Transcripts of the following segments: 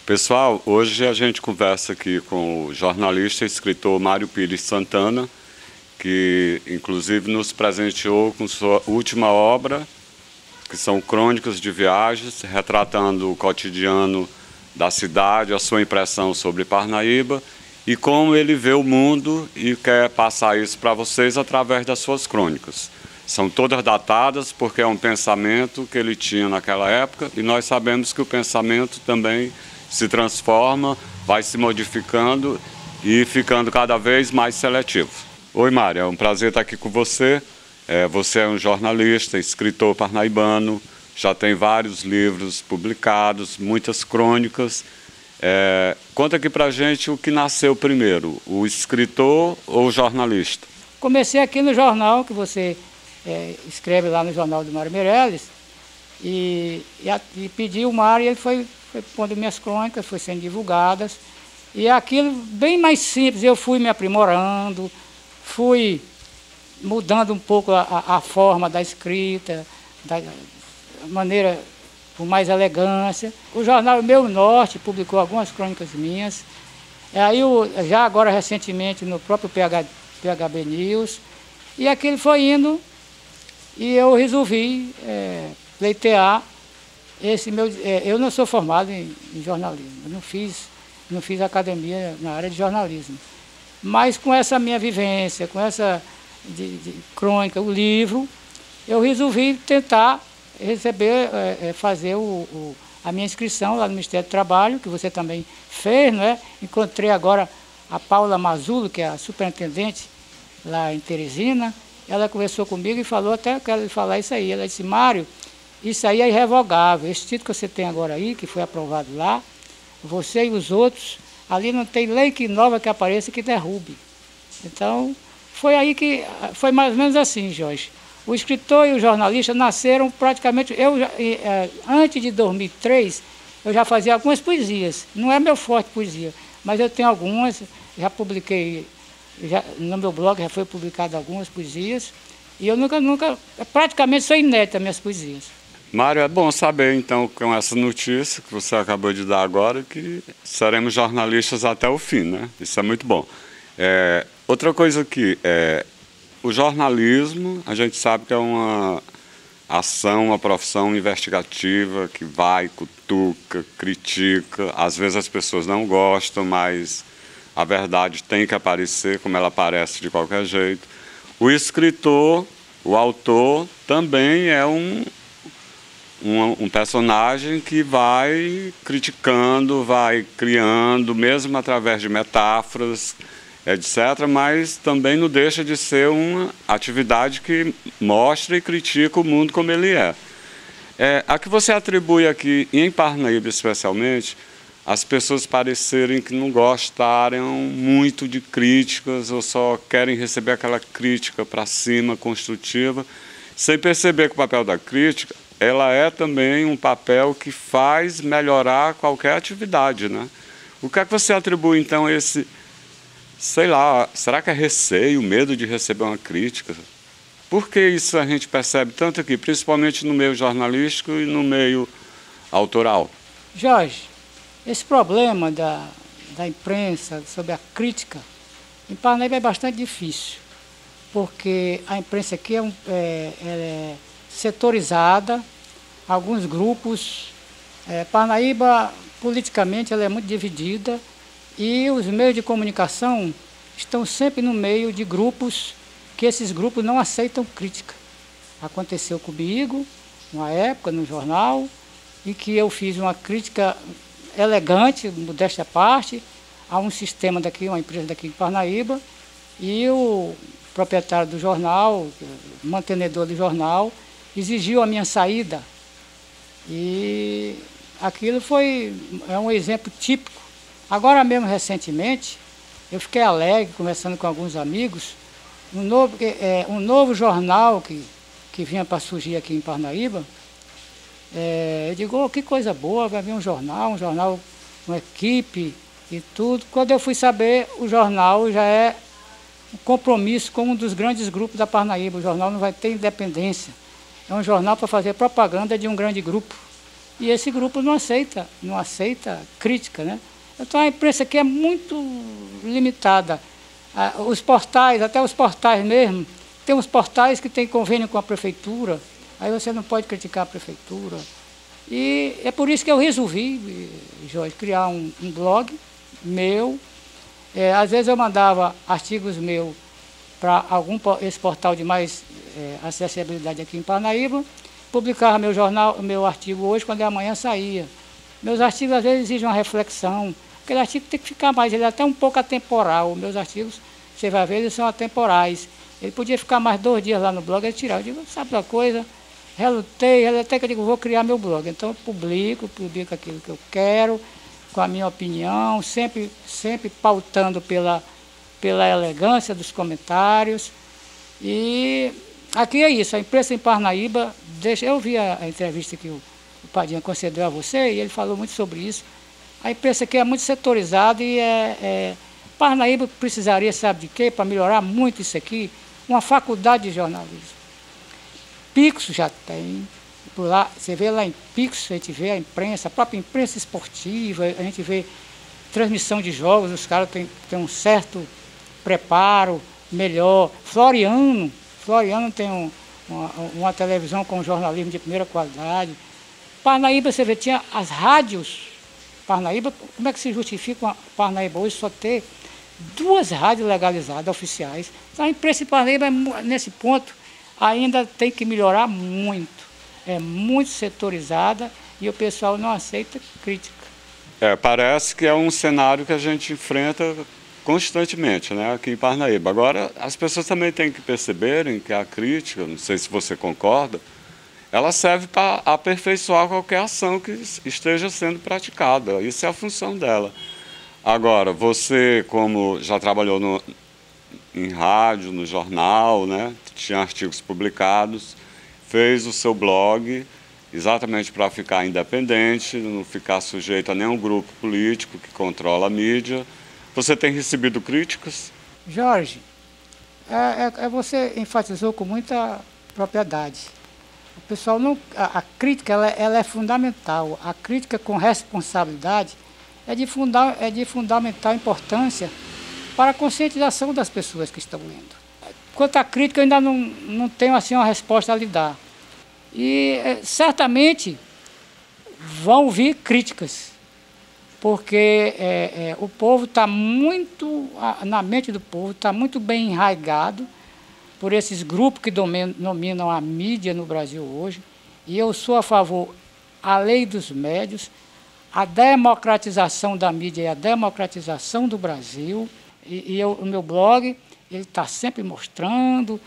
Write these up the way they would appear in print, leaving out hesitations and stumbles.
Pessoal, hoje a gente conversa aqui com o jornalista e escritor Mário Pires Santana, que inclusive nos presenteou com sua última obra, que são crônicas de viagens, retratando o cotidiano da cidade, a sua impressão sobre Parnaíba e como ele vê o mundo e quer passar isso para vocês através das suas crônicas. São todas datadas porque é um pensamento que ele tinha naquela época e nós sabemos que o pensamento também se transforma, vai se modificando e ficando cada vez mais seletivo. Oi, Mário, é um prazer estar aqui com você. Você é um jornalista, escritor parnaibano, já tem vários livros publicados, muitas crônicas. Conta aqui pra gente o que nasceu primeiro, o escritor ou o jornalista? Comecei aqui no jornal, que você escreve lá no jornal do Mário Meirelles, e pedi o Mário e ele foi pondo minhas crônicas, foi sendo divulgadas. E aquilo bem mais simples, eu fui me aprimorando, fui mudando um pouco a forma da escrita, da maneira com mais elegância. O jornal Meu Norte publicou algumas crônicas minhas. Aí, já agora recentemente, no próprio PHB News. E aquilo foi indo e eu resolvi pleitear esse meu... eu não sou formado em jornalismo, eu não fiz academia na área de jornalismo. Mas com essa minha vivência, com essa de crônica, o livro, eu resolvi tentar receber, fazer a minha inscrição lá no Ministério do Trabalho, que você também fez, não é? Encontrei agora a Paula Mazulo, que é a superintendente lá em Teresina. Ela conversou comigo e falou, até quero lhe falar isso aí. Ela disse, Mário, isso aí é irrevogável. Esse título que você tem agora aí, que foi aprovado lá, você e os outros, ali não tem lei que nova que apareça que derrube. Então, foi aí que, foi mais ou menos assim, Jorge. O escritor e o jornalista nasceram praticamente... antes de 2003, eu já fazia algumas poesias. Não é meu forte poesia, mas eu tenho algumas, já publiquei, no meu blog já foi publicado algumas poesias, e eu praticamente sou inédita minhas poesias. Mário, é bom saber então com essa notícia que você acabou de dar agora, que seremos jornalistas até o fim, né? Isso é muito bom. Outra coisa aqui, o jornalismo, a gente sabe que é uma ação, uma profissão investigativa que vai, cutuca, critica. Às vezes as pessoas não gostam, mas a verdade tem que aparecer como ela aparece de qualquer jeito. O escritor, o autor, também é um personagem que vai criticando, vai criando, mesmo através de metáforas, etc., mas também não deixa de ser uma atividade que mostra e critica o mundo como ele é. A que você atribui aqui, em Parnaíba especialmente, as pessoas parecerem que não gostaram muito de críticas ou só querem receber aquela crítica para cima, construtiva, sem perceber que o papel da crítica, ela é também um papel que faz melhorar qualquer atividade, né? O que é que você atribui, então, a esse... sei lá, será que é receio, medo de receber uma crítica? Por que isso a gente percebe tanto aqui, principalmente no meio jornalístico e no meio autoral? Jorge, esse problema da imprensa sobre a crítica, em Parnaíba é bastante difícil, porque a imprensa aqui é setorizada, alguns grupos. Parnaíba, politicamente, ela é muito dividida, e os meios de comunicação estão sempre no meio de grupos que esses grupos não aceitam crítica. Aconteceu comigo, uma época, no jornal, em que eu fiz uma crítica elegante, modéstia à parte, a um sistema daqui, uma empresa daqui de Parnaíba, e o proprietário do jornal, o mantenedor do jornal, exigiu a minha saída. E aquilo é um exemplo típico. Agora mesmo, recentemente, eu fiquei alegre, conversando com alguns amigos, um novo jornal que vinha para surgir aqui em Parnaíba. Eu digo, oh, que coisa boa, vai vir um jornal com equipe e tudo. Quando eu fui saber, o jornal já é um compromisso com um dos grandes grupos da Parnaíba. O jornal não vai ter independência. É um jornal para fazer propaganda de um grande grupo. e esse grupo não aceita crítica, né? Então a imprensa aqui é muito limitada. Os portais, até os portais mesmo, tem uns portais que têm convênio com a prefeitura, aí você não pode criticar a prefeitura. E é por isso que eu resolvi, Jorge, criar um blog meu. Às vezes eu mandava artigos meus para esse portal de mais acessibilidade aqui em Parnaíba, publicava meu jornal, meu artigo hoje, quando amanhã saía. Meus artigos às vezes exigem uma reflexão. Aquele artigo tem que ficar mais, ele é até um pouco atemporal. Meus artigos, você vai ver, eles são atemporais. Ele podia ficar mais 2 dias lá no blog e tirar. Eu digo, sabe uma coisa? Relutei que eu digo, vou criar meu blog. Então eu publico aquilo que eu quero, com a minha opinião, sempre pautando pela elegância dos comentários. E aqui é isso, a imprensa em Parnaíba, eu vi a entrevista que o Padinha concedeu a você, e ele falou muito sobre isso. A imprensa aqui é muito setorizada e Parnaíba precisaria, sabe de quê? Para melhorar muito isso aqui, uma faculdade de jornalismo. Pixo já tem, por lá, você vê lá em Pixo, a gente vê a imprensa, a própria imprensa esportiva, a gente vê transmissão de jogos, os caras têm um certo preparo melhor. Floriano tem uma televisão com jornalismo de primeira qualidade. Parnaíba, você vê, tinha as rádios. Parnaíba, como é que se justifica Parnaíba hoje só ter 2 rádios legalizadas, oficiais? Então a imprensa de Parnaíba, nesse ponto, ainda tem que melhorar muito. É muito setorizada e o pessoal não aceita crítica. Parece que é um cenário que a gente enfrenta constantemente, né, aqui em Parnaíba. Agora, as pessoas também têm que perceberem que a crítica, não sei se você concorda, ela serve para aperfeiçoar qualquer ação que esteja sendo praticada. Isso é a função dela. Agora, você, como já trabalhou em rádio, no jornal, né, tinha artigos publicados, fez o seu blog exatamente para ficar independente, não ficar sujeito a nenhum grupo político que controla a mídia. Você tem recebido críticas? Jorge, você enfatizou com muita propriedade. O pessoal não, a crítica ela é fundamental. A crítica com responsabilidade é de fundamental importância para a conscientização das pessoas que estão lendo. Quanto à crítica, eu ainda não tenho assim uma resposta a lhe dar. E certamente vão vir críticas, porque o povo está muito, na mente do povo, está muito bem enraizado por esses grupos que dominam a mídia no Brasil hoje. E eu sou a favor da lei dos médios, a democratização da mídia e a democratização do Brasil. O meu blog ele está sempre mostrando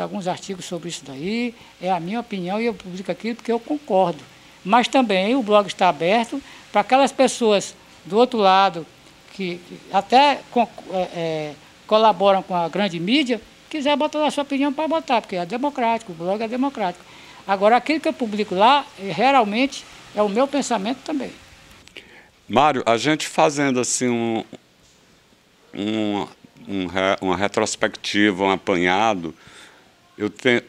alguns artigos sobre isso daí. É a minha opinião e eu publico aquilo porque eu concordo. Mas também o blog está aberto para aquelas pessoas do outro lado que até colaboram com a grande mídia, quiser botar lá a sua opinião para botar, porque é democrático, o blog é democrático. Agora, aquilo que eu publico lá, realmente é o meu pensamento também. Mário, a gente fazendo assim uma retrospectiva, um apanhado,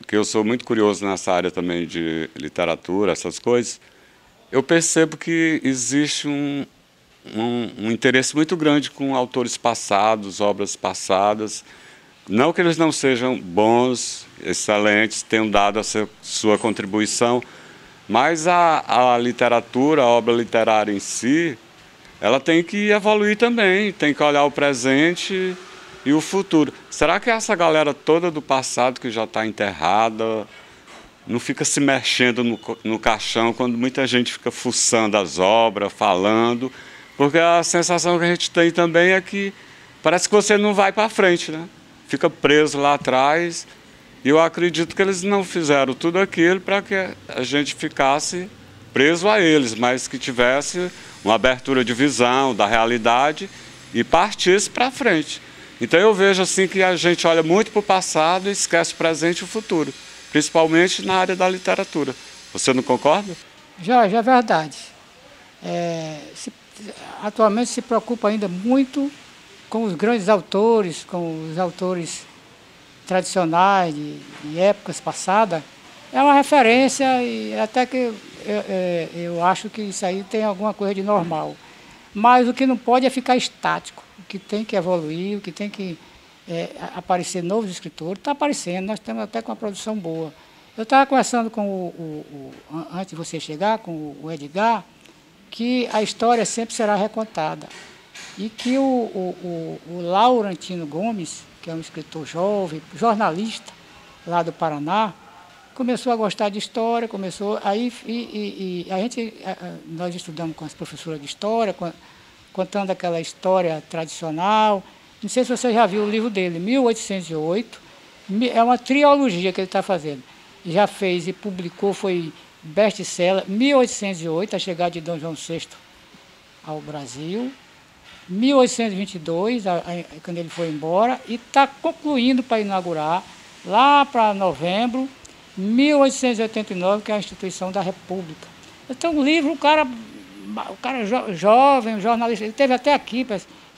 que eu sou muito curioso nessa área também de literatura, essas coisas, eu percebo que existe um interesse muito grande com autores passados, obras passadas. Não que eles não sejam bons, excelentes, tenham dado a sua contribuição, mas a literatura, a obra literária em si, ela tem que evoluir também, tem que olhar o presente e o futuro. Será que essa galera toda do passado que já está enterrada não fica se mexendo no caixão quando muita gente fica fuçando as obras, falando? Porque a sensação que a gente tem também é que parece que você não vai para frente, né? Fica preso lá atrás. E eu acredito que eles não fizeram tudo aquilo para que a gente ficasse preso a eles, mas que tivesse uma abertura de visão da realidade e partisse para frente. Então eu vejo assim que a gente olha muito para o passado e esquece o presente e o futuro, principalmente na área da literatura. Você não concorda? Já é verdade. Atualmente se preocupa ainda muito com os grandes autores, com os autores tradicionais de épocas passadas. é uma referência e até que eu acho que isso aí tem alguma coisa de normal. Mas o que não pode é ficar estático, o que tem que evoluir, o que tem que aparecer novos escritores, está aparecendo, nós estamos até com uma produção boa. Eu estava conversando com antes de você chegar, com o Edgar, que a história sempre será recontada. E que o Laurentino Gomes, que é um escritor jovem, jornalista lá do Paraná, começou a gostar de história, nós estudamos com as professoras de história, contando aquela história tradicional. Não sei se você já viu o livro dele, 1808, é uma trilogia que ele está fazendo. Já fez e publicou, foi best-seller, 1808, a chegada de Dom João VI ao Brasil, 1822, quando ele foi embora, e está concluindo para inaugurar, lá para novembro, 1889, que é a instituição da República. Então, o livro, o cara jovem, um jornalista, ele esteve até aqui,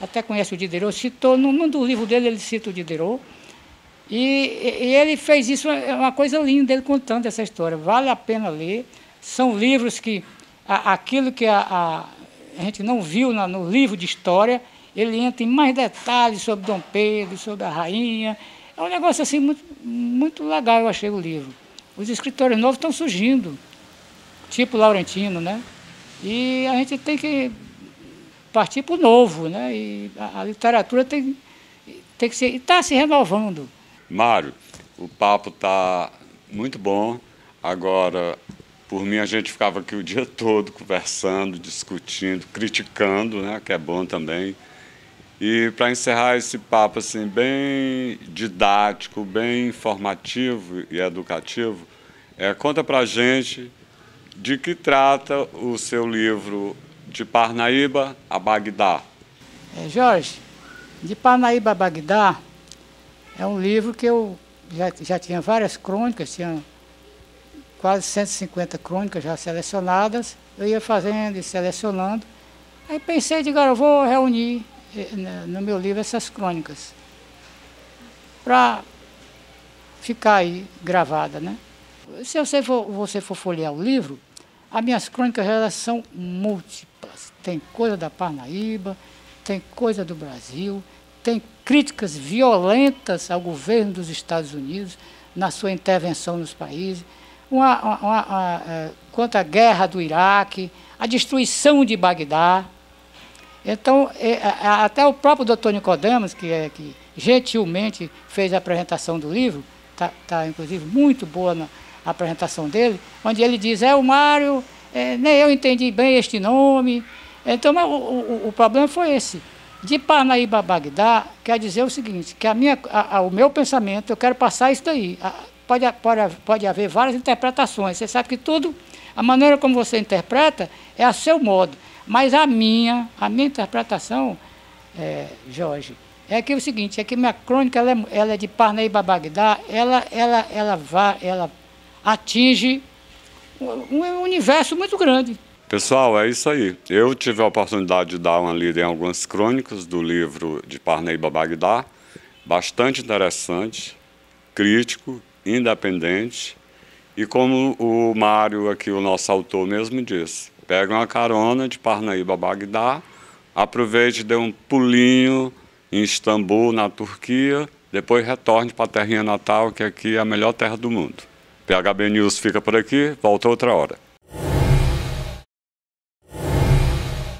até conhece o Diderot, citou, num do livro dele, ele cita o Diderot, e ele fez isso, é uma coisa linda, ele contando essa história, vale a pena ler. São livros que, aquilo que a gente não viu no livro de história, ele entra em mais detalhes sobre Dom Pedro, sobre a rainha. É um negócio assim muito, muito legal, eu achei o livro. Os escritores novos estão surgindo, tipo Laurentino, né? E a gente tem que partir para o novo, né? E a literatura tem que ser, está se renovando. Mário, o papo está muito bom. Agora, por mim, a gente ficava aqui o dia todo conversando, discutindo, criticando, né? Que é bom também. E para encerrar esse papo assim, bem didático, bem informativo e educativo, conta para a gente de que trata o seu livro De Parnaíba a Bagdá. Jorge, De Parnaíba a Bagdá é um livro que eu já tinha várias crônicas, tinha quase 150 crônicas já selecionadas, eu ia fazendo e selecionando. Aí pensei, digo, eu vou reunir no meu livro essas crônicas, para ficar aí gravada, né? Se você for folhear o livro, as minhas crônicas elas são múltiplas. Tem coisa da Parnaíba, tem coisa do Brasil, tem críticas violentas ao governo dos Estados Unidos na sua intervenção nos países, quanto à guerra do Iraque, a destruição de Bagdá. Então, até o próprio doutor Nicodemos, que gentilmente fez a apresentação do livro, está inclusive muito boa a apresentação dele, onde ele diz, o Mário, nem eu entendi bem este nome. Então, o problema foi esse. De Parnaíba a Bagdá, quer dizer o seguinte, que o meu pensamento, eu quero passar isso daí. Pode haver várias interpretações. Você sabe que tudo, a maneira como você interpreta é a seu modo. Mas a minha interpretação, Jorge, é que é o seguinte, é que minha crônica ela é de Parnaíba a Bagdá, ela atinge um universo muito grande. Pessoal, é isso aí. Eu tive a oportunidade de dar uma lida em algumas crônicas do livro De Parnaíba a Bagdá, bastante interessante, crítico, independente, e como o Mário aqui, o nosso autor mesmo disse, pega uma carona de Parnaíba a Bagdá, aproveite e dê um pulinho em Istambul, na Turquia, depois retorne para a terrinha natal, que aqui é a melhor terra do mundo. PHB News fica por aqui, volta outra hora.